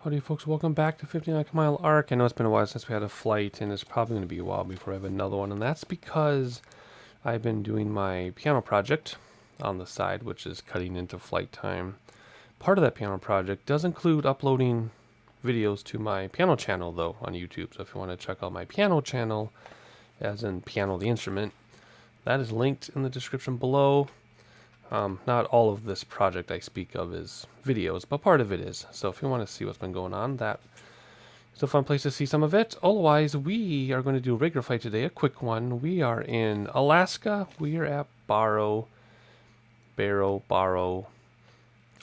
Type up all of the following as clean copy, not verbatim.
Howdy folks, welcome back to 59 Mile Arc. I know it's been a while since we had a flight, and it's probably going to be a while before I have another one, and that's because I've been doing my piano project on the side, which is cutting into flight time. Part of that piano project does include uploading videos to my piano channel, though, on YouTube. So if you want to check out my piano channel, as in piano the instrument, that is linked in the description below. Not all of this project I speak of is videos, but part of it is. So if you want to see what's been going on, that is a fun place to see some of it. Otherwise, we are going to do a regular flight today, a quick one. We are in Alaska. We are at Barrow,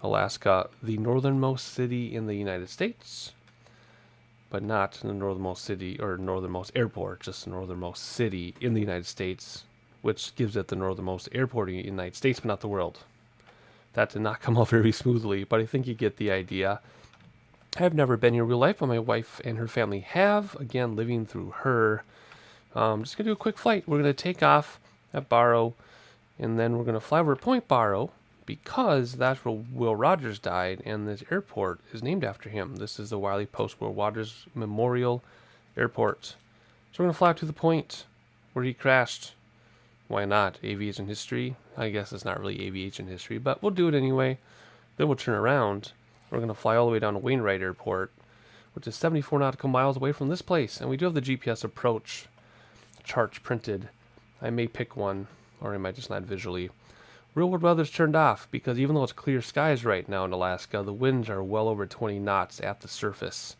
Alaska, the northernmost city in the United States, but not the northernmost city or northernmost airport, just the northernmost city in the United States, which gives it the northernmost airport in the United States, but not the world. That did not come out very smoothly, but I think you get the idea. I've never been here in real life, but my wife and her family have, again, living through her. Just going to do a quick flight. We're going to take off at Barrow, and then we're going to fly over Point Barrow, because that's where Will Rogers died, and this airport is named after him. This is the Wiley Post-War Rogers Memorial Airport. So we're going to fly up to the point where he crashed. Why not? Aviation history? I guess it's not really aviation history, but we'll do it anyway. Then we'll turn around. We're going to fly all the way down to Wainwright Airport, which is 74 nautical miles away from this place. And we do have the GPS approach charts printed. I may pick one, or I might just not visually. Real world weather's turned off, because even though it's clear skies right now in Alaska, the winds are well over 20 knots at the surface,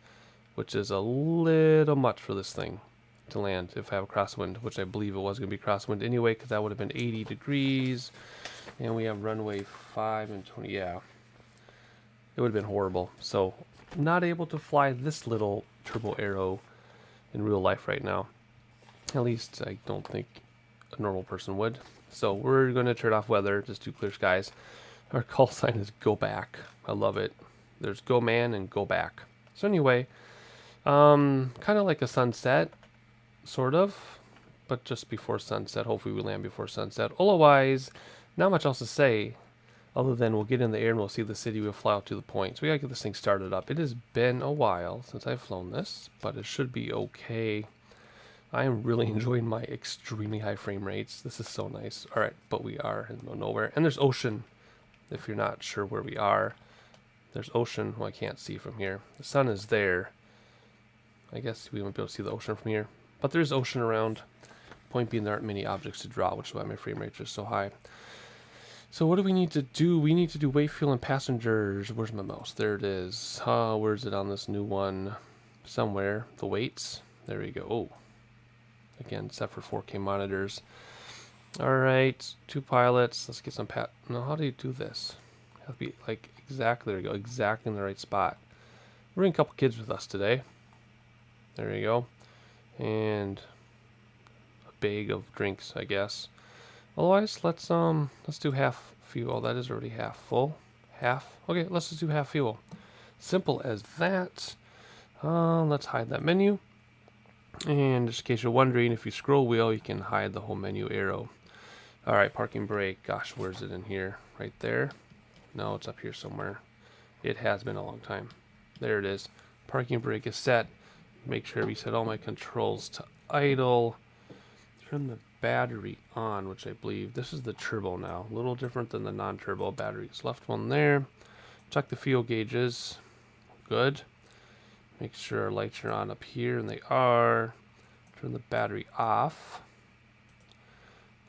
which is a little much for this thing to land if I have a crosswind, which I believe it was going to be crosswind anyway, because that would have been 80 degrees, and we have runway 5 and 20. Yeah, it would have been horrible. So not able to fly this little turbo arrow in real life right now. At least I don't think a normal person would. So we're going to turn off weather, just do clear skies. Our call sign is go back. I love it. There's go man and go back. So anyway, kind of like a sunset, sort of, but just before sunset. Hopefully we land before sunset. Otherwise, not much else to say other than we'll get in the air and we'll see the city. We'll fly out to the point. So we gotta get this thing started up. It has been a while since I've flown this, but it should be okay. I am really enjoying my extremely high frame rates. This is so nice. All right, but we are in the middle of nowhere, and there's ocean. If you're not sure where we are, there's ocean. Well, I can't see from here. The sun is there. I guess we won't be able to see the ocean from here. But there's ocean around. Point being, there aren't many objects to draw, which is why my frame rates are so high. So what do we need to do? We need to do weight, fuel, and passengers. Where's my mouse? There it is. Where's it on this new one? Somewhere. The weights. There we go. Oh. Again, set for 4K monitors. Alright. 2 pilots. Let's get some No, how do you do this? Have to be like exactly, there you go. Exactly in the right spot. We're bringing a couple kids with us today. There you go. And a bag of drinks, I guess. Otherwise, let's do half fuel. That is already half full. Half. Okay, let's just do half fuel. Simple as that. Let's hide that menu. And just in case you're wondering, if you scroll wheel, you can hide the whole menu arrow. All right, parking brake. Gosh, where's it in here? Right there? No, it's up here somewhere. It has been a long time. There it is. Parking brake is set. Make sure we set all my controls to idle. Turn the battery on, which I believe this is the turbo now. A little different than the non-turbo batteries. Left one there. Check the fuel gauges. Good. Make sure our lights are on up here, and they are. Turn the battery off.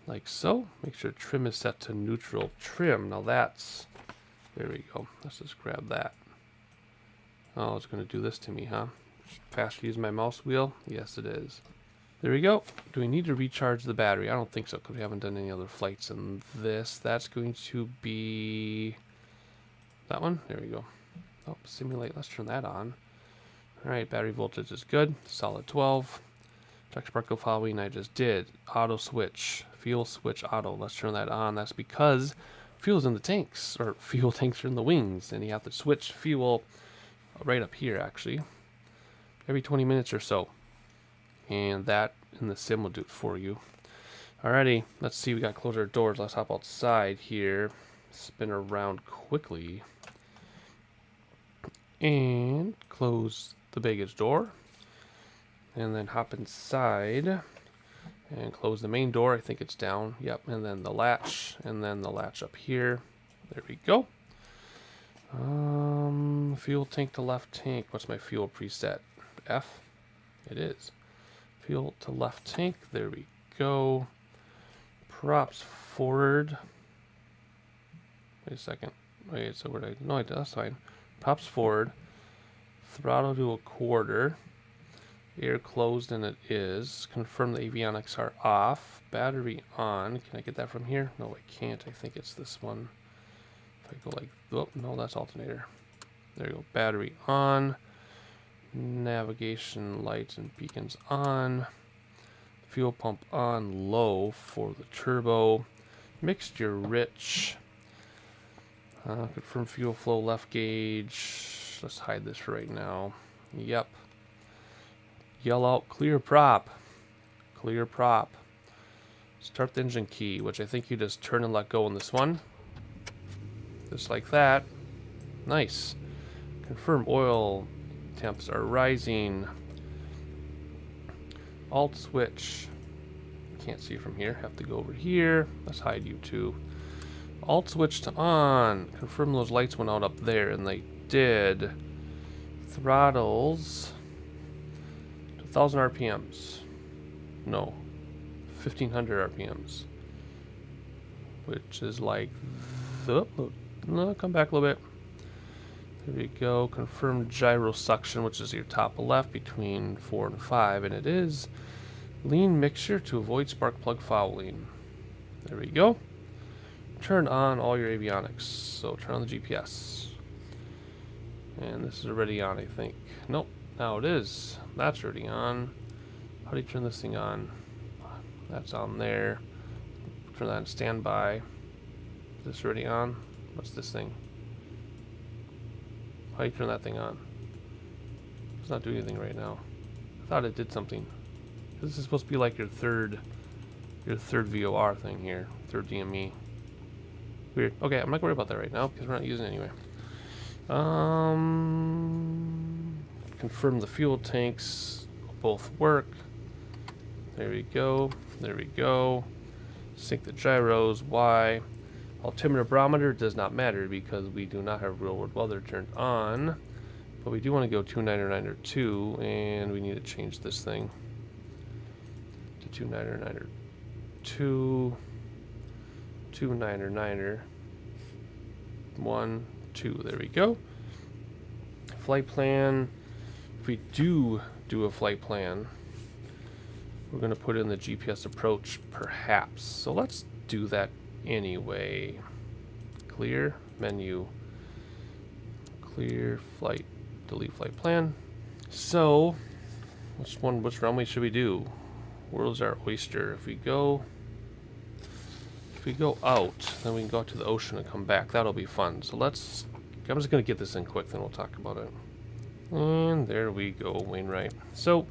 Like so. Make sure trim is set to neutral trim. Now that's... There we go. Let's just grab that. Oh, it's going to do this to me, huh? Faster to use my mouse wheel? Yes, it is. There we go. Do we need to recharge the battery? I don't think so, because we haven't done any other flights in this. That's going to be... that one? There we go. Oh, simulate. Let's turn that on. Alright, battery voltage is good. Solid 12. Check sparkle following. I just did. Auto switch. Fuel switch auto. Let's turn that on. That's because fuel's in the tanks. Or fuel tanks are in the wings. And you have to switch fuel right up here, actually. Every 20 minutes or so. And that in the sim will do it for you. Alrighty. Let's see. We got to close our doors. Let's hop outside here. Spin around quickly. And close the baggage door. And then hop inside. And close the main door. I think it's down. Yep. And then the latch. And then the latch up here. There we go. Fuel tank to left tank. What's my fuel preset? F? It is. Fuel to left tank. There we go. Props forward. Wait a second. Wait, so where did I... No, that's fine. Props forward. Throttle to a quarter. Air closed, and it is. Confirm the avionics are off. Battery on. Can I get that from here? No, I can't. I think it's this one. If I go like... Oh, no, that's alternator. There you go. Battery on. Navigation lights and beacons on. Fuel pump on low for the turbo. Mixture rich. Confirm fuel flow left gauge. Let's hide this for right now. Yep. Yell out clear prop. Clear prop. Start the engine key, which I think you just turn and let go on this one. Just like that. Nice. Confirm oil temps are rising. Alt switch. Can't see from here. Have to go over here. Let's hide you two. Alt switch to on. Confirm those lights went out up there, and they did. Throttles. 1,000 RPMs. No. 1,500 RPMs. Which is like... No, come back a little bit. There we go. Confirm gyro suction, which is your top left between 4 and 5, and it is. Lean mixture to avoid spark plug fouling. There we go. Turn on all your avionics. So turn on the GPS. And this is already on, I think. Nope. Now it is. That's already on. How do you turn this thing on? That's on there. Turn that on standby. Is this already on? What's this thing? How do you turn that thing on? It's not doing anything right now. I thought it did something. This is supposed to be like your third VOR thing here. Third DME. Weird. Okay, I'm not going to worry about that right now because we're not using it anyway. Confirm the fuel tanks both work. There we go. There we go. Sync the gyros. Y. Altimeter barometer does not matter because we do not have real world weather turned on. But we do want to go 299er2, and we need to change this thing to 299er2. 299er 1, 2. There we go. Flight plan. If we do a flight plan, we're going to put in the GPS approach perhaps. So let's do that anyway. Clear menu. Clear flight. Delete flight plan. So which runway should we do? World's our oyster. If we go out, then we can go out to the ocean and come back. That'll be fun. So I'm just going to get this in quick, then we'll talk about it. And there we go, Wainwright. So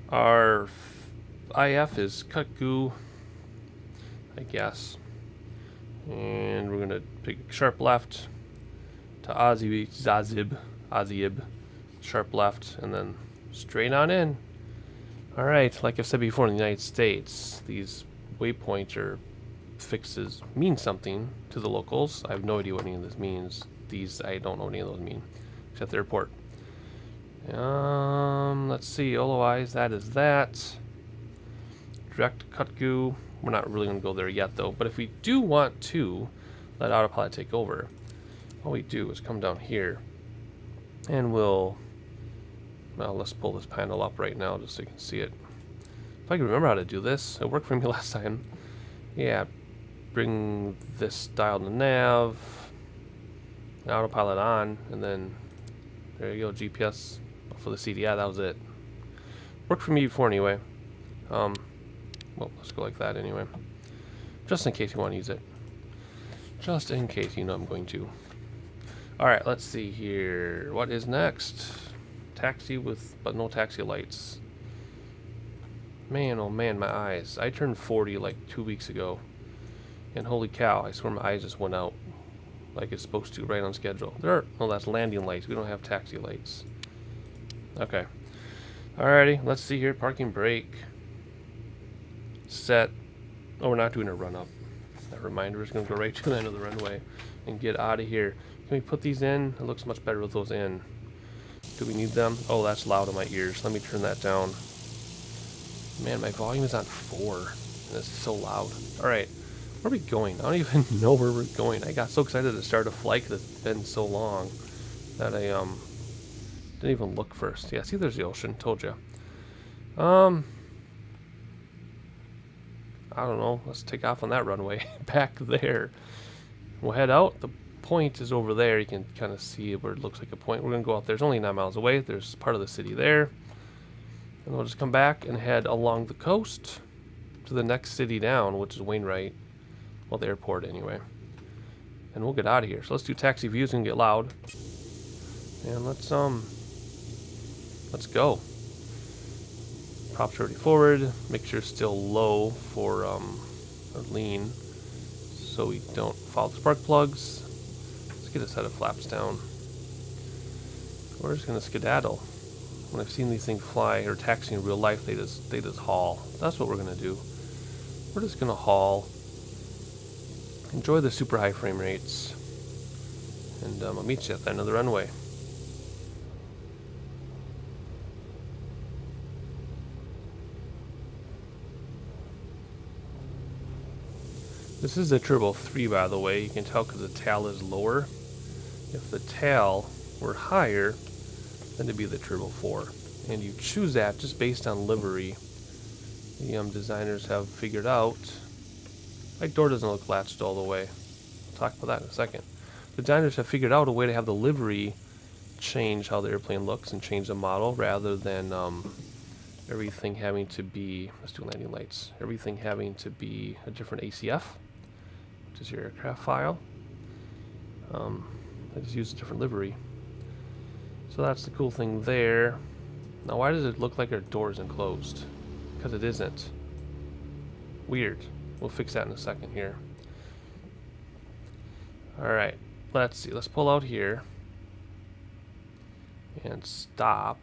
our IF is cut goo, I guess. And we're going to pick sharp left to Azib, sharp left, and then straight on in. Alright, like I've said before, in the United States, these waypoints or fixes mean something to the locals. I have no idea what any of this means. I don't know what any of those mean, except the airport. Let's see, otherwise that is that. Direct cut goo. We're not really going to go there yet though, but if we do want to let autopilot take over, all we do is come down here and let's pull this panel up right now just so you can see it. If I can remember how to do this, it worked for me last time. Yeah, bring this dial to nav, autopilot on, and then there you go, GPS for the CD. Yeah, that was it. Worked for me before anyway. Well, let's go like that anyway. Just in case you want to use it. Just in case you know I'm going to. Alright, let's see here. What is next? Taxi but no taxi lights. Man, oh man, my eyes. I turned 40 like 2 weeks ago. And holy cow, I swear my eyes just went out. like it's supposed to, right on schedule. There are, oh, that's landing lights. We don't have taxi lights. Okay. Alrighty, let's see here. Parking brake. Set. Oh, we're not doing a run up. That reminder is going to go right to the end of the runway and get out of here. Can we put these in? It looks much better with those in. Do we need them? Oh, that's loud in my ears. Let me turn that down. Man, my volume is on 4. And it's so loud. Alright, where are we going? I don't even know where we're going. I got so excited to start a flight because it's been so long that I didn't even look first. Yeah, see, there's the ocean. Told you. I don't know. Let's take off on that runway. Back there. We'll head out. The point is over there. You can kind of see where it looks like a point. We're going to go out there. It's only 9 miles away. There's part of the city there. And we'll just come back and head along the coast to the next city down, which is Wainwright. Well, the airport anyway. And we'll get out of here. So let's do taxi views and get loud. And let's go. Props already forward. Make sure it's still low for or lean, so we don't follow the spark plugs. Let's get a set of flaps down. We're just gonna skedaddle. When I've seen these things fly or taxi in real life, they just haul. That's what we're gonna do. We're just gonna haul. Enjoy the super high frame rates, and I'll meet you at the end of the runway. This is the Turbo 3, by the way. You can tell because the tail is lower. If the tail were higher, then it'd be the Turbo 4. And you choose that just based on livery. The designers have figured out... My door doesn't look latched all the way. I'll talk about that in a second. The designers have figured out a way to have the livery change how the airplane looks and change the model rather than everything having to be... Let's do landing lights. Everything having to be a different ACF. Which is your aircraft file. I just use a different livery. So that's the cool thing there. Now why does it look like our door isn't closed? Because it isn't. Weird. We'll fix that in a second here. Alright, let's see. Let's pull out here. And stop.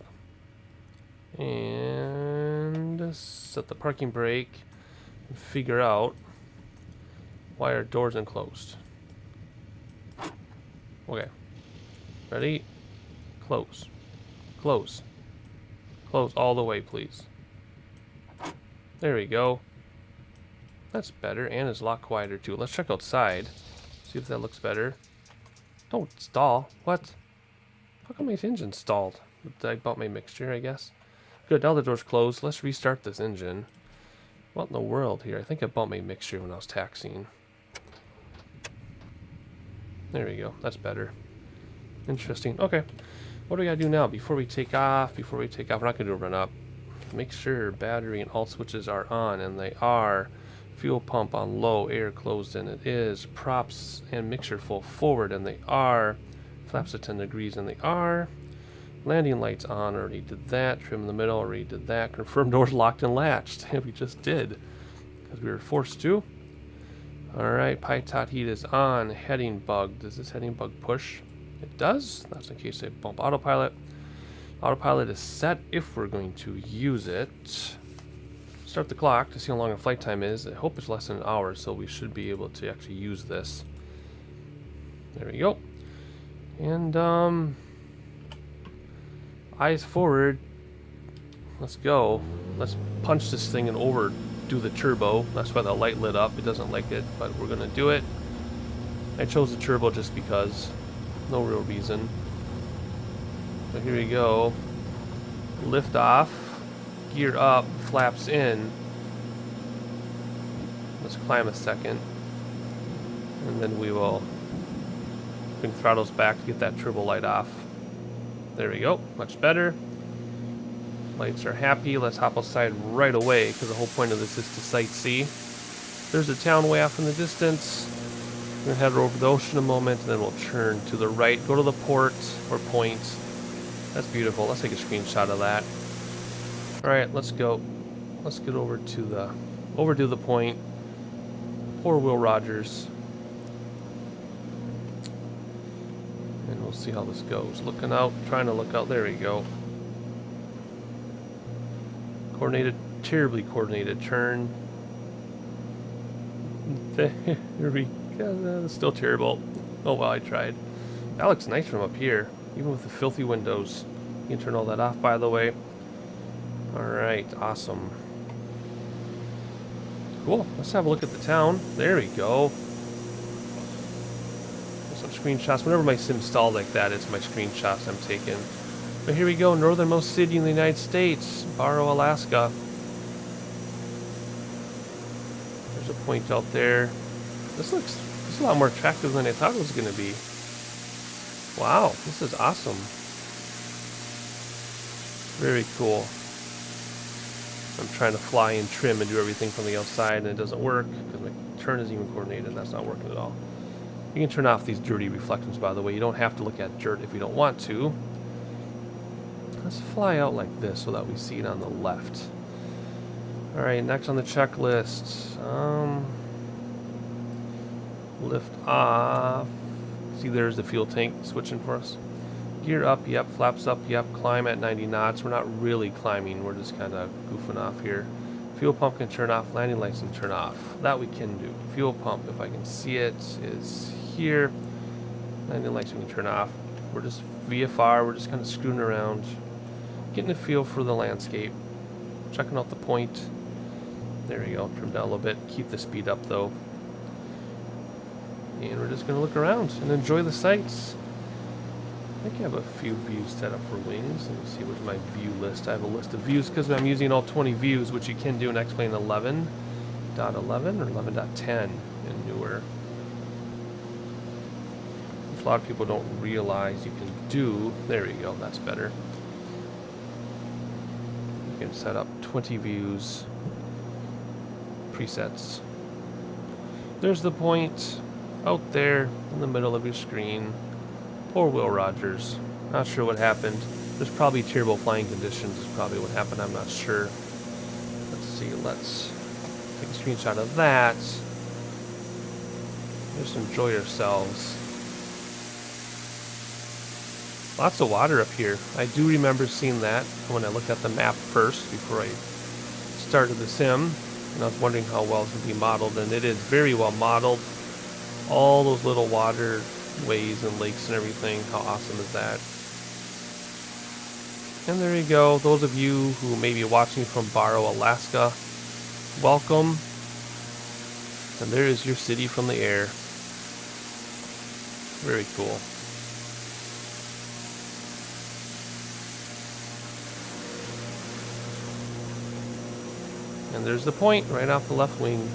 And set the parking brake. And figure out why our door's enclosed. Okay. Ready? Close. Close. Close all the way, please. There we go. That's better, and it's a lot quieter too. Let's check outside. See if that looks better. Don't stall. What? How come my engine's stalled? Did I bump my mixture, I guess? Good, now the door's closed. Let's restart this engine. What in the world here? I think I bumped my mixture when I was taxiing. There we go. That's better. Interesting. Okay. What do we gotta do now before we take off? We're not gonna do a run up. Make sure battery and alt switches are on, and they are. Fuel pump on low, air closed, and it is. Props and mixture full forward, and they are. Flaps at 10 degrees, and they are. Landing lights on, already did that. Trim in the middle, already did that. Confirm doors locked and latched. We just did, because we were forced to. Alright, pitot heat is on. Heading bug. Does this heading bug push? It does. That's in case I bump autopilot. Autopilot is set if we're going to use it. Start the clock to see how long our flight time is. I hope it's less than an hour, so we should be able to actually use this. There we go. And, eyes forward. Let's go. Let's punch this thing and overdo the turbo. That's why the light lit up. It doesn't like it, but we're gonna do it. I chose the turbo just because. No real reason. So here we go. Lift off. Gear up. Flaps in. Let's climb a second. And then we will bring throttles back to get that turbo light off. There we go. Much better. Lights are happy. Let's hop outside right away because the whole point of this is to sightsee. There's a town way off in the distance. We're going to head over the ocean a moment, and then we'll turn to the right, go to the port or point. That's beautiful. Let's take a screenshot of that. Alright, let's go. Let's get over to the point. Poor Will Rogers. And we'll see how this goes. Looking out, trying to look out. There we go. Coordinated, terribly coordinated turn. There we go. Still terrible. Oh well, I tried. That looks nice from up here, even with the filthy windows. You can turn all that off, by the way. Alright, awesome. Cool, let's have a look at the town. There we go. Some screenshots. Whenever my sim stalled like that, it's my screenshots I'm taking. But here we go, northernmost city in the United States, Barrow, Alaska. There's a point out there. This looks a lot more attractive than I thought it was going to be. Wow, this is awesome. Very cool. I'm trying to fly and trim and do everything from the outside, and it doesn't work because my turn isn't even coordinated. That's not working at all. You can turn off these dirty reflections, by the way. You don't have to look at dirt if you don't want to. Let's fly out like this so that we see it on the left. Alright, next on the checklist. Lift off. See, there's the fuel tank switching for us. Gear up, yep. Flaps up, yep. Climb at 90 knots. We're not really climbing. We're just kind of goofing off here. Fuel pump can turn off. Landing lights can turn off. That we can do. Fuel pump, if I can see it, is here. Landing lights we can turn off. We're just VFR. We're just kind of screwing around. Getting a feel for the landscape. Checking out the point. There we go. Trim down a little bit. Keep the speed up, though. And we're just going to look around and enjoy the sights. I think I have a few views set up for wings. Let me see what's my view list. I have a list of views because I'm using all 20 views, which you can do in X-Plane 11.11 or 11.10 and newer. Which a lot of people don't realize you can do. There we go. That's better. You can set up 20 views. Presets. There's the point out there in the middle of your screen. Poor Will Rogers. Not sure what happened. There's probably terrible flying conditions is probably what happened. I'm not sure. Let's see. Let's take a screenshot of that. Just enjoy yourselves. Lots of water up here. I do remember seeing that when I looked at the map first before I started the sim. And I was wondering how well it's going to be modeled. And it is very well modeled. All those little water ways and lakes and everything. How awesome is that? And there you go. Those of you who may be watching from Barrow, Alaska, welcome. And there is your city from the air. Very cool. And there's the point right off the left wing.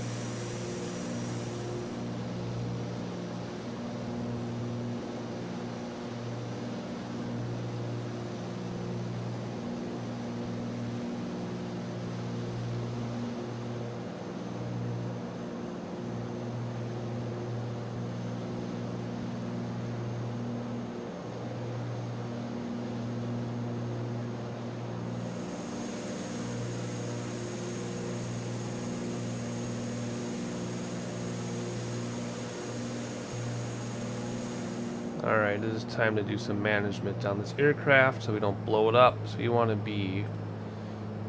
Alright, it is time to do some management on this aircraft so we don't blow it up. So you want to be...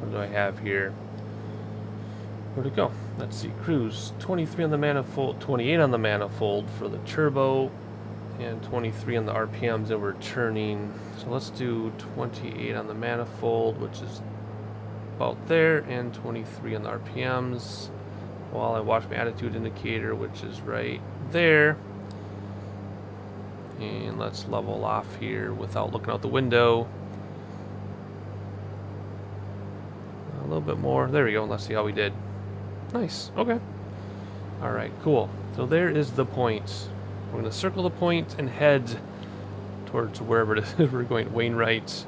What do I have here? Where'd it go? Let's see. Cruise. 23 on the manifold, 28 on the manifold for the turbo, and 23 on the RPMs, and we're turning. So let's do 28 on the manifold, which is about there, and 23 on the RPMs, while I watch my attitude indicator, which is right there. And let's level off here without looking out the window. A little bit more. There we go. Let's see how we did. Nice. Okay. Alright, cool. So there is the point. We're going to circle the point and head towards wherever it is. We're going Wainwright.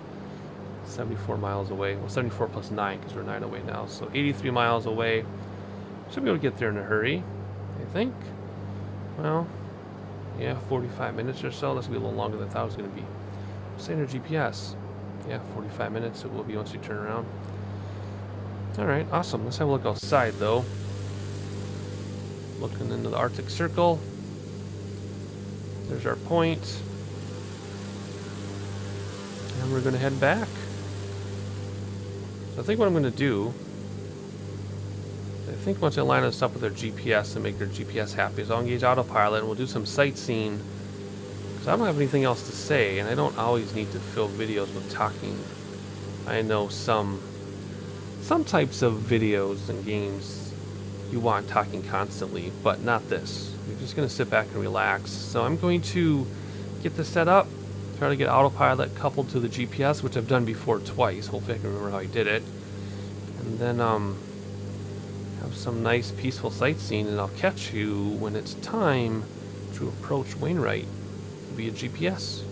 74 miles away. Well, 74 plus 9 because we're 9 away now. So 83 miles away. Should be able to get there in a hurry, I think. Well... Yeah, 45 minutes or so. That's going to be a little longer than I thought it was going to be. Saying our GPS. Yeah, 45 minutes it will be once you turn around. Alright, awesome. Let's have a look outside, though. Looking into the Arctic Circle. There's our point. And we're going to head back. So I think what I'm going to do, I think once I line this up with their GPS and make their GPS happy, is I'll engage autopilot and we'll do some sightseeing. Because I don't have anything else to say, and I don't always need to fill videos with talking. I know some types of videos and games you want talking constantly, but not this. You're just going to sit back and relax. So I'm going to get this set up, try to get autopilot coupled to the GPS, which I've done before twice. Hopefully I can remember how I did it. And then have some nice peaceful sightseeing, and I'll catch you when it's time to approach Wainwright via GPS.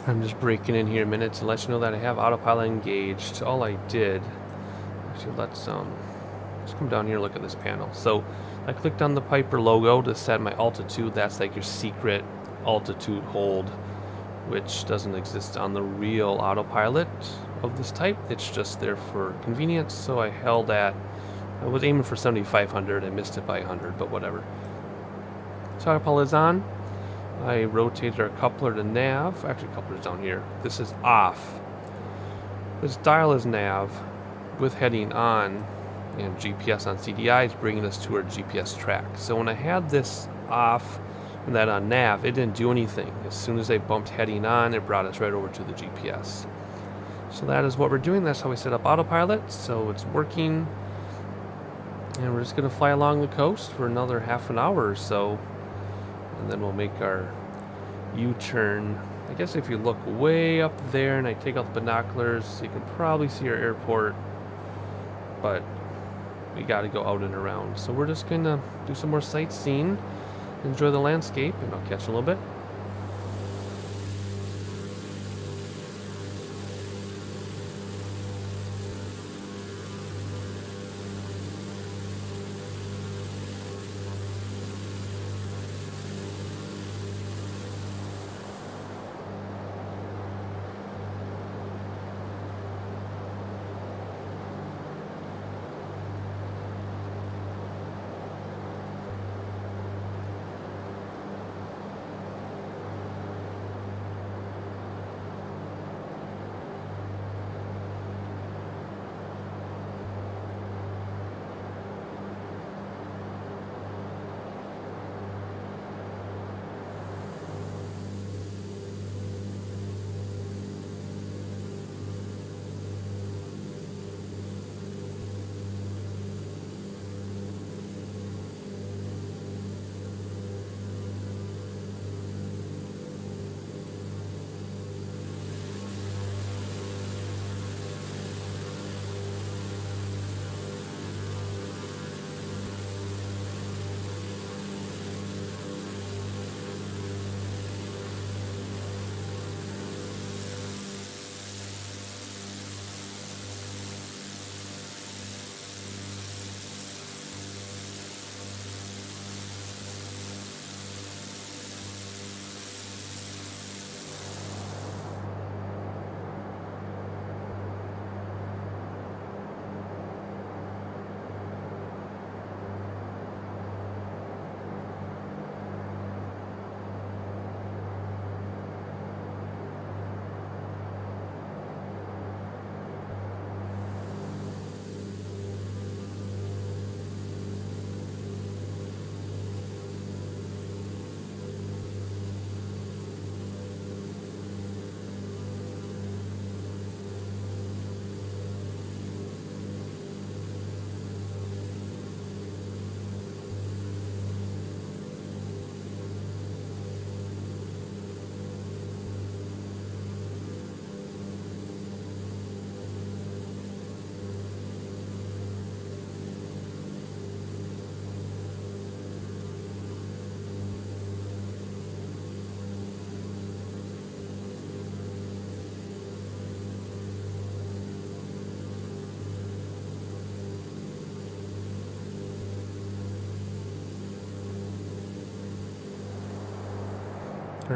I'm just breaking in here a minute to let you know that I have autopilot engaged. All I did, actually, let's come down here and look at this panel. So I clicked on the Piper logo to set my altitude. That's like your secret altitude hold, which doesn't exist on the real autopilot of this type. It's just there for convenience. So I held at, I was aiming for 7,500. I missed it by 100, but whatever. So autopilot is on. I rotated our coupler to nav. Actually, coupler's down here. This is off. This dial is nav with heading on, and GPS on CDI is bringing us to our GPS track. So when I had this off and that on nav, it didn't do anything. As soon as I bumped heading on, it brought us right over to the GPS. So that is what we're doing. That's how we set up autopilot. So it's working, and we're just going to fly along the coast for another half an hour or so. And then we'll make our U-turn. I guess if you look way up there and I take out the binoculars, you can probably see our airport. But we got to go out and around. So we're just going to do some more sightseeing, enjoy the landscape, and I'll catch you in a little bit.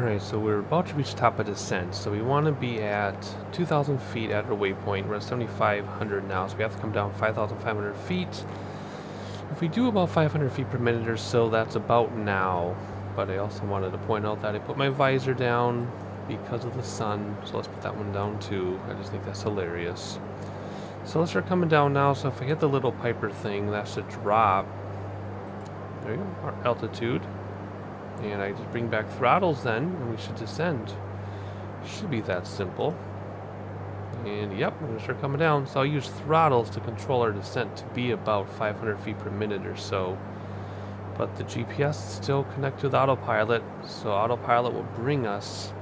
Alright, so we're about to reach top of descent. So we want to be at 2,000 feet at our waypoint. We're at 7,500 now, so we have to come down 5,500 feet. If we do about 500 feet per minute or so, that's about now. But I also wanted to point out that I put my visor down because of the sun. So let's put that one down too. I just think that's hilarious. So let's start coming down now. So if I hit the little Piper thing, that should drop. There you go, our altitude. And I just bring back throttles then, and we should descend. Should be that simple. And yep, we're going to start coming down. So I'll use throttles to control our descent to be about 500 feet per minute or so. But the GPS is still connected with autopilot, so autopilot will bring us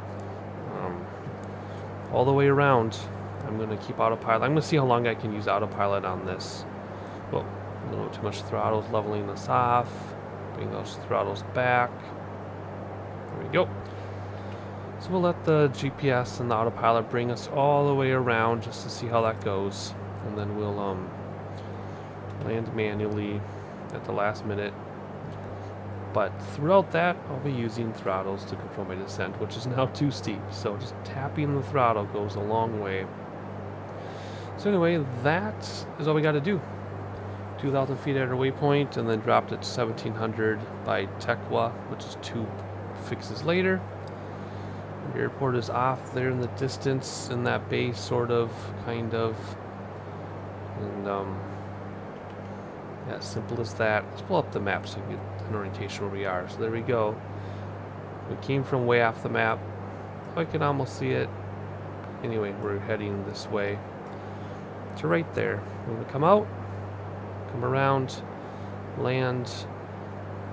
all the way around. I'm going to keep autopilot. I'm going to see how long I can use autopilot on this. Well, a little too much throttles, leveling this off. Bring those throttles back. There we go. So we'll let the GPS and the autopilot bring us all the way around just to see how that goes. And then we'll land manually at the last minute. But throughout that, I'll be using throttles to control my descent, which is now too steep. So just tapping the throttle goes a long way. So anyway, that is all we got to do. 2,000 feet at our waypoint, and then dropped at 1,700 by Tekwa, which is 2 fixes later. The airport is off there in the distance, in that bay, sort of, kind of. And yeah, simple as that. Let's pull up the map so we get an orientation where we are. So there we go. We came from way off the map. I can almost see it. Anyway, we're heading this way to right there. We're going to come out, come around, land,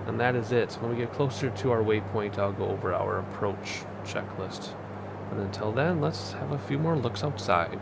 and that is it. So when we get closer to our waypoint, I'll go over our approach checklist. But until then, let's have a few more looks outside.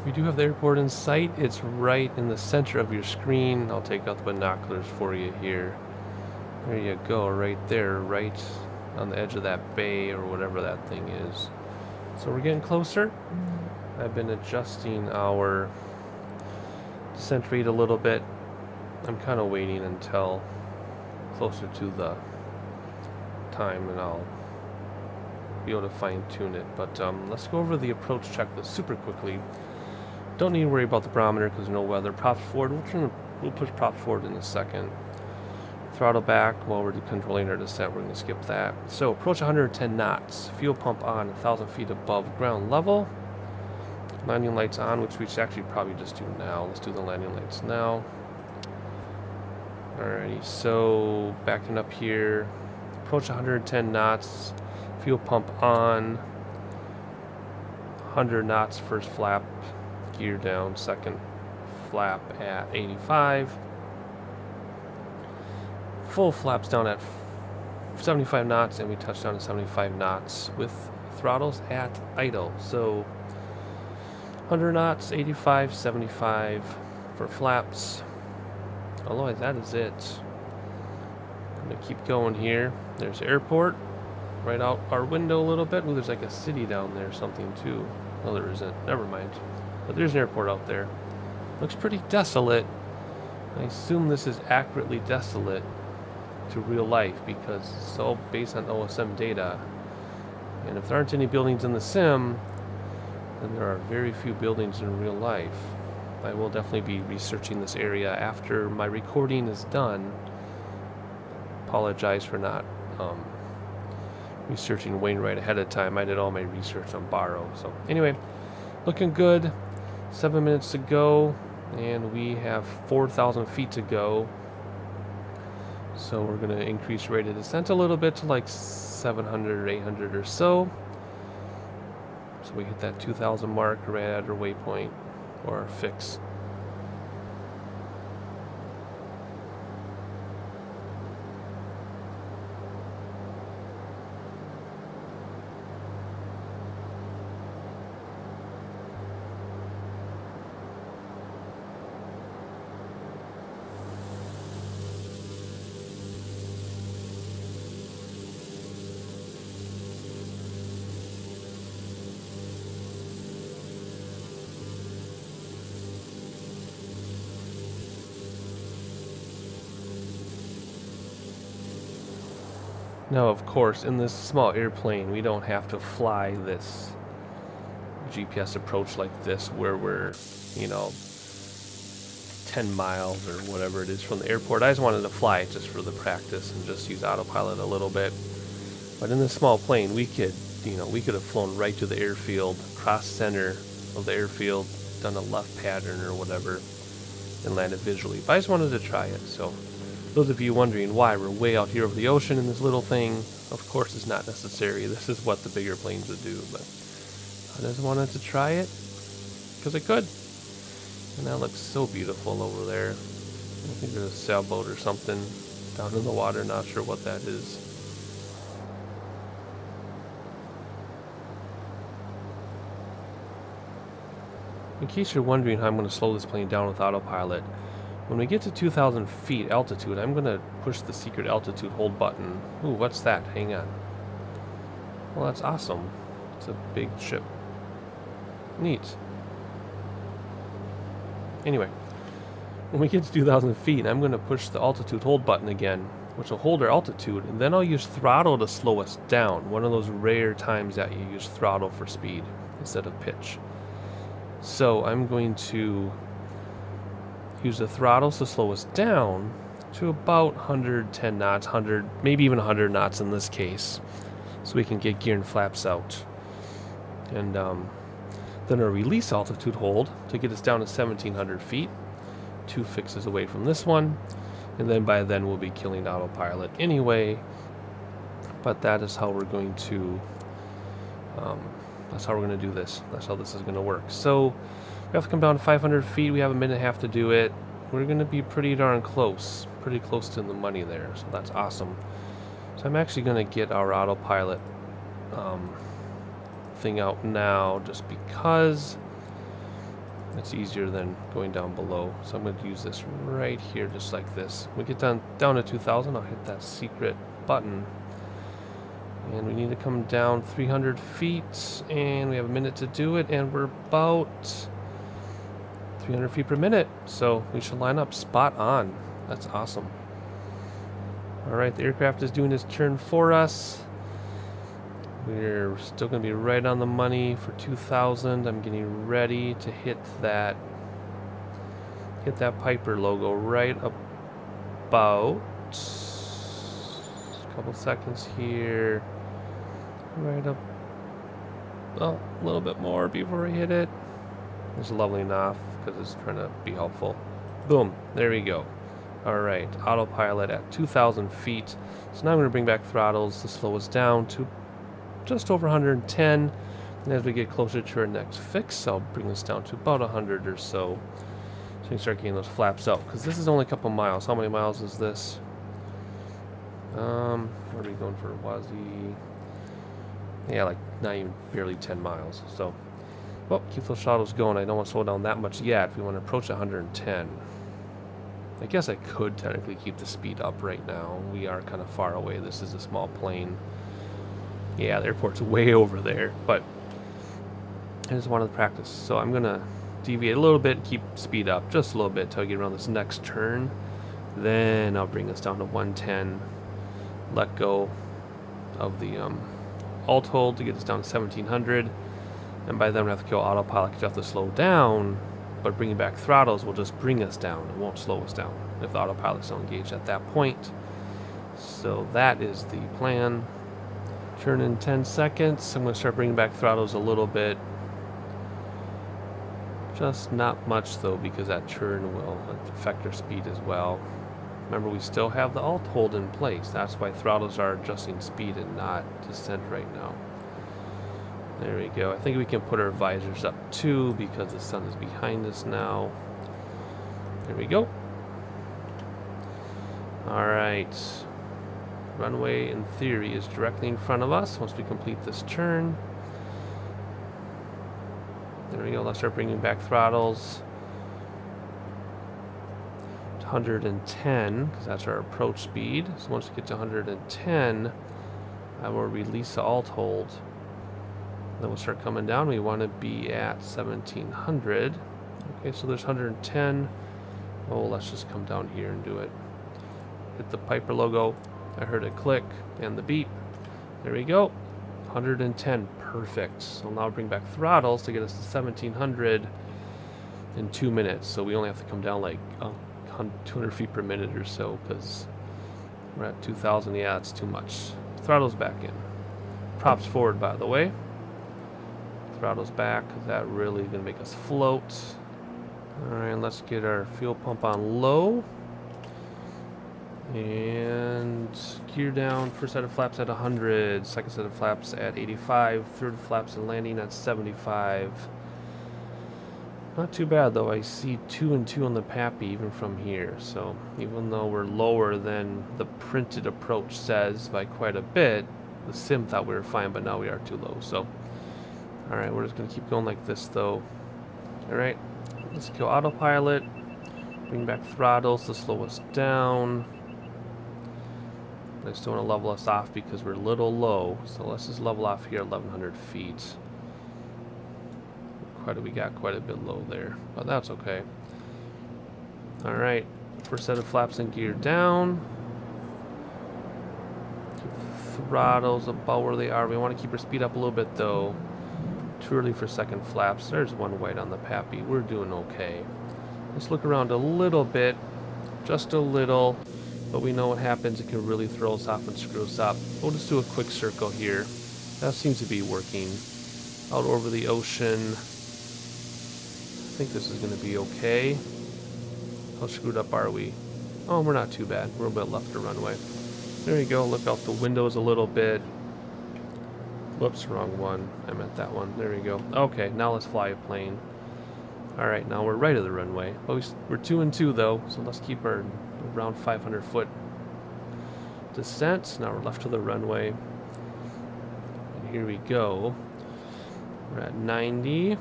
We do have the airport in sight. It's right in the center of your screen. I'll take out the binoculars for you here. There you go, right there, right on the edge of that bay or whatever that thing is. So we're getting closer. I've been adjusting our descent rate a little bit. I'm kind of waiting until closer to the time and I'll be able to fine tune it. But let's go over the approach checklist super quickly. Don't need to worry about the barometer because no weather. Prop forward. We'll push prop forward in a second. Throttle back while we're controlling our descent. We're going to skip that. So approach 110 knots. Fuel pump on 1,000 feet above ground level. Landing lights on, which we should actually probably just do now. Let's do the landing lights now. Alrighty. So backing up here. Approach 110 knots. Fuel pump on. 100 knots. First flap. Gear down, second flap at 85. Full flaps down at 75 knots, and we touch down to 75 knots with throttles at idle. So 100 knots, 85, 75 for flaps. Otherwise, that is it. I'm going to keep going here. There's the airport right out our window a little bit. Ooh, there's like a city down there or something too. No, there isn't. Never mind. But there's an airport out there. Looks pretty desolate. I assume this is accurately desolate to real life because it's all based on OSM data. And if there aren't any buildings in the sim, then there are very few buildings in real life. I will definitely be researching this area after my recording is done. Apologize for not researching Wainwright ahead of time. I did all my research on Barrow. So anyway, looking good. 7 minutes to go, and we have 4,000 feet to go. So we're going to increase rate of descent a little bit to like 700 or 800 or so. So we hit that 2,000 mark right at our waypoint or our fix. Now, of course, in this small airplane, we don't have to fly this GPS approach like this where we're, you know, 10 miles or whatever it is from the airport. I just wanted to fly it just for the practice and just use autopilot a little bit. But in this small plane, we could, you know, we could have flown right to the airfield, cross center of the airfield, done a left pattern or whatever, and landed visually. But I just wanted to try it. So those of you wondering why we're way out here over the ocean in this little thing, of course it's not necessary. This is what the bigger planes would do. But I just wanted to try it because I could. And that looks so beautiful over there. I think there's a sailboat or something down in the water. Not sure what that is. In case you're wondering how I'm going to slow this plane down with autopilot, when we get to 2,000 feet altitude, I'm going to push the secret altitude hold button. Ooh, what's that? Hang on. Well, that's awesome. It's a big ship. Neat. Anyway, when we get to 2,000 feet, I'm going to push the altitude hold button again, which will hold our altitude, and then I'll use throttle to slow us down. One of those rare times that you use throttle for speed instead of pitch. So I'm going to use the throttles to slow us down to about 110 knots, 100, maybe even 100 knots in this case, so we can get gear and flaps out. And then a release altitude hold to get us down to 1,700 feet, 2 fixes away from this one, and then by then we'll be killing autopilot anyway. But that is how we're going to do this. That's how this is going to work. So we have to come down to 500 feet. We have a minute and a half to do it. We're going to be pretty darn close, pretty close to the money there. So that's awesome. So I'm actually going to get our autopilot thing out now just because it's easier than going down below. So I'm going to use this right here just like this. When we get down to 2,000, I'll hit that secret button. And we need to come down 300 feet, and we have a minute to do it, and we're about 300 feet per minute. So we should line up spot on. That's awesome. All right, the aircraft is doing its turn for us. We're still going to be right on the money for 2,000. I'm getting ready to hit that Piper logo right about a couple seconds here. Right up, well, a little bit more before I hit it. It's leveling off because it's trying to be helpful. Boom, there we go. All right, autopilot at 2,000 feet. So now I'm going to bring back throttles to slow us down to just over 110. And as we get closer to our next fix, I'll bring this down to about 100 or so. So you can start getting those flaps out. Because this is only a couple miles. How many miles is this? What are we going for? Wazi? Yeah, like not even barely 10 miles. So, well, keep those throttles going. I don't want to slow down that much yet. If we want to approach 110. I guess I could technically keep the speed up right now. We are kind of far away. This is a small plane. Yeah, the airport's way over there, but I just wanted to practice. So I'm going to deviate a little bit, keep speed up just a little bit until I get around this next turn. Then I'll bring this down to 110. Let go of the alt hold to get us down to 1,700. And by then we have to kill autopilot because we have to slow down. But bringing back throttles will just bring us down. It won't slow us down if the autopilot's not engaged at that point. So that is the plan. Turn in 10 seconds. I'm going to start bringing back throttles a little bit. Just not much though, because that turn will affect our speed as well. Remember, we still have the alt hold in place. That's why throttles are adjusting speed and not descent right now. There we go. I think we can put our visors up too because the sun is behind us now. There we go. Alright. Runway, in theory, is directly in front of us once we complete this turn. There we go. Let's start bringing back throttles. 110, because that's our approach speed. So once we get to 110, I will release the alt hold. Then we'll start coming down. We want to be at 1,700. Okay, so there's 110. Oh, let's just come down here and do it. Hit the Piper logo. I heard it click and the beep. There we go. 110. Perfect. So now bring back throttles to get us to 1700 in 2 minutes. So we only have to come down like 200 feet per minute or so because we're at 2000. Yeah, it's too much. Throttles back in. Props forward, by the way. Throttles back because that really is going to make us float. Alright, let's get our fuel pump on low. And gear down. First set of flaps at 100. Second set of flaps at 85. Third flaps and landing at 75. Not too bad though. I see 2 and 2 on the PABR even from here. So even though we're lower than the printed approach says by quite a bit, the sim thought we were fine, but now we are too low. So alright, we're just going to keep going like this though. Alright, let's go autopilot. Bring back throttles to slow us down. I still want to level us off because we're a little low. So let's just level off here at 1100 feet. We got quite a bit low there, but that's okay. Alright, first set of flaps and gear down. Keep throttles about where they are. We want to keep our speed up a little bit though. Too early for second flaps. There's one white on the PABR. We're doing okay. Let's look around a little bit, just a little, but we know what happens. It can really throw us off and screw us up. We'll just do a quick circle here. That seems to be working. Out over the ocean. I think this is going to be okay. How screwed up are we? Oh, we're not too bad. We're a bit left to runway. There you go. Look out the windows a little bit. Whoops, wrong one. I meant that one. There we go. Okay, now let's fly a plane. Alright, now we're right of the runway. But we're 2 and 2 though, so let's keep our around 500 foot descent. Now we're left of the runway. And here we go. We're at 90.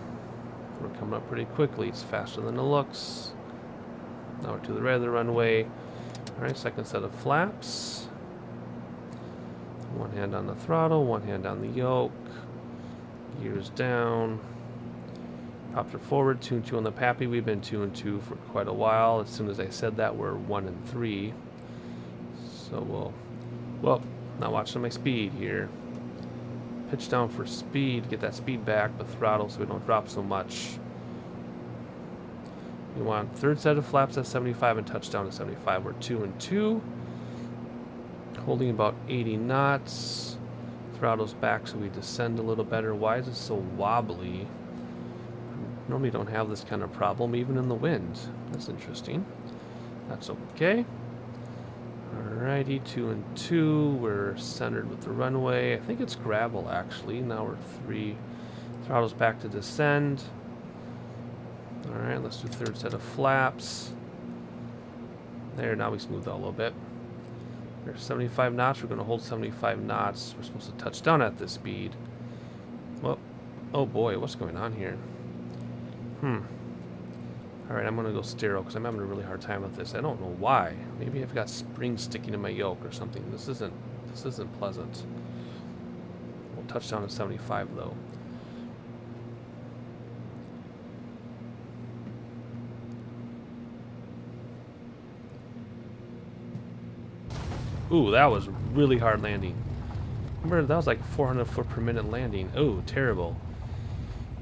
We're coming up pretty quickly. It's faster than it looks. Now we're to the right of the runway. Alright, second set of flaps. One hand on the throttle, one hand on the yoke. Gears down. Props are forward, 2 and 2 on the PABR. We've been 2 and 2 for quite a while. As soon as I said that, we're 1 and 3. So well, not watching my speed here. Pitch down for speed, get that speed back, but throttle so we don't drop so much. We want third set of flaps at 75 and touchdown at 75. We're 2 and 2. Holding about 80 knots. Throttle's back so we descend a little better. Why is it so wobbly? Normally don't have this kind of problem even in the wind. That's interesting. That's okay. Alrighty, 2 and 2. We're centered with the runway. I think it's gravel actually. Now we're 3. Throttle's back to descend. Alright, let's do third set of flaps. There, now we smooth out a little bit. There's 75 knots. We're going to hold 75 knots. We're supposed to touch down at this speed. Well, oh boy, what's going on here? Alright, I'm going to go stereo because I'm having a really hard time with this. I don't know why. Maybe I've got springs sticking in my yoke or something. This isn't pleasant. We'll touch down at 75 though. Ooh, that was really hard landing. Remember, that was like 400 foot per minute landing. Oh, terrible.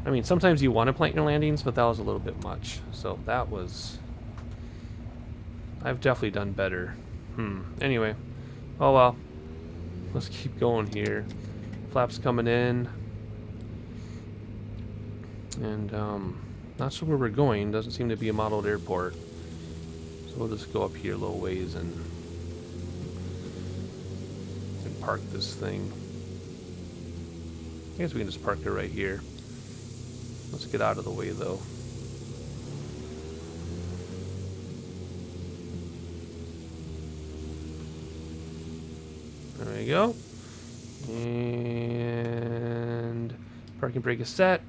I mean, sometimes you want to plant your landings, but that was a little bit much. So that was... I've definitely done better. Anyway. Oh well. Let's keep going here. Flaps coming in. And, not sure where we're going. Doesn't seem to be a modeled airport. So we'll just go up here a little ways and park this thing. I guess we can just park it right here. Let's get out of the way though. There we go. And parking brake is set.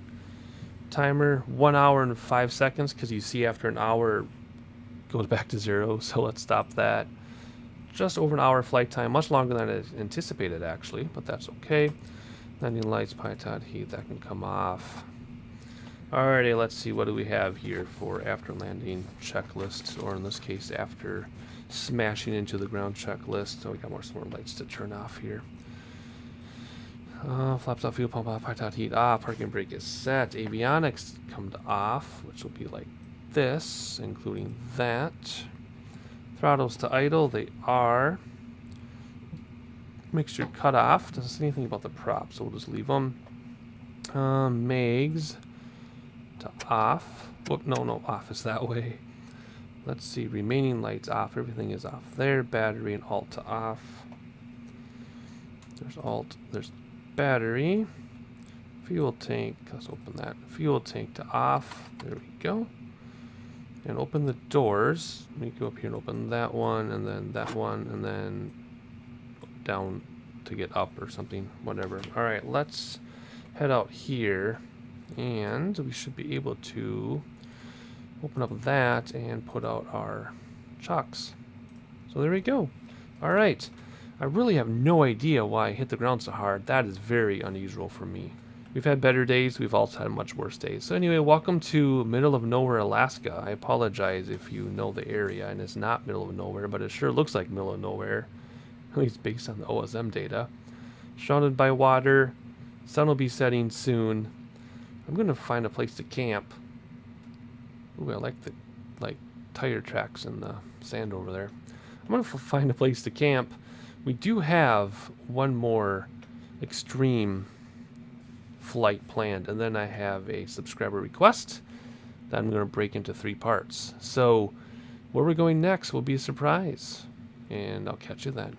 Timer 1 hour and 5 seconds because you see after an hour it goes back to 0. So let's stop that. Just over an hour flight time, much longer than I anticipated actually, but that's okay. Landing lights, pitot heat, that can come off. Alrighty, let's see, what do we have here for after landing checklists, or in this case after smashing into the ground checklist. So we got more lights to turn off here. Flaps off, fuel pump off, high top heat off, parking brake is set, avionics come to off, which will be like this, including that. Throttles to idle, they are. Mixture cut off, doesn't say anything about the prop, so we'll just leave them. Mags to off. Whoop, no, off is that way. Let's see, remaining lights off, everything is off there. Battery and alt to off. There's alt, there's battery. Fuel tank, let's open that. Fuel tank to off, there we go. And open the doors. Let me go up here and open that one, and then down to get up or something, whatever. All right, let's head out here, and we should be able to open up that and put out our chocks. So there we go. All right, I really have no idea why I hit the ground so hard. That is very unusual for me. We've had better days, we've also had much worse days. So anyway, welcome to middle of nowhere, Alaska. I apologize if you know the area and it's not middle of nowhere, but it sure looks like middle of nowhere, at least based on the OSM data. Surrounded by water, sun will be setting soon. I'm gonna find a place to camp. Ooh, I like the tire tracks in the sand over there. I'm gonna find a place to camp. We do have one more extreme flight planned, and then I have a subscriber request that I'm going to break into 3 parts. So where we're going next will be a surprise, and I'll catch you then.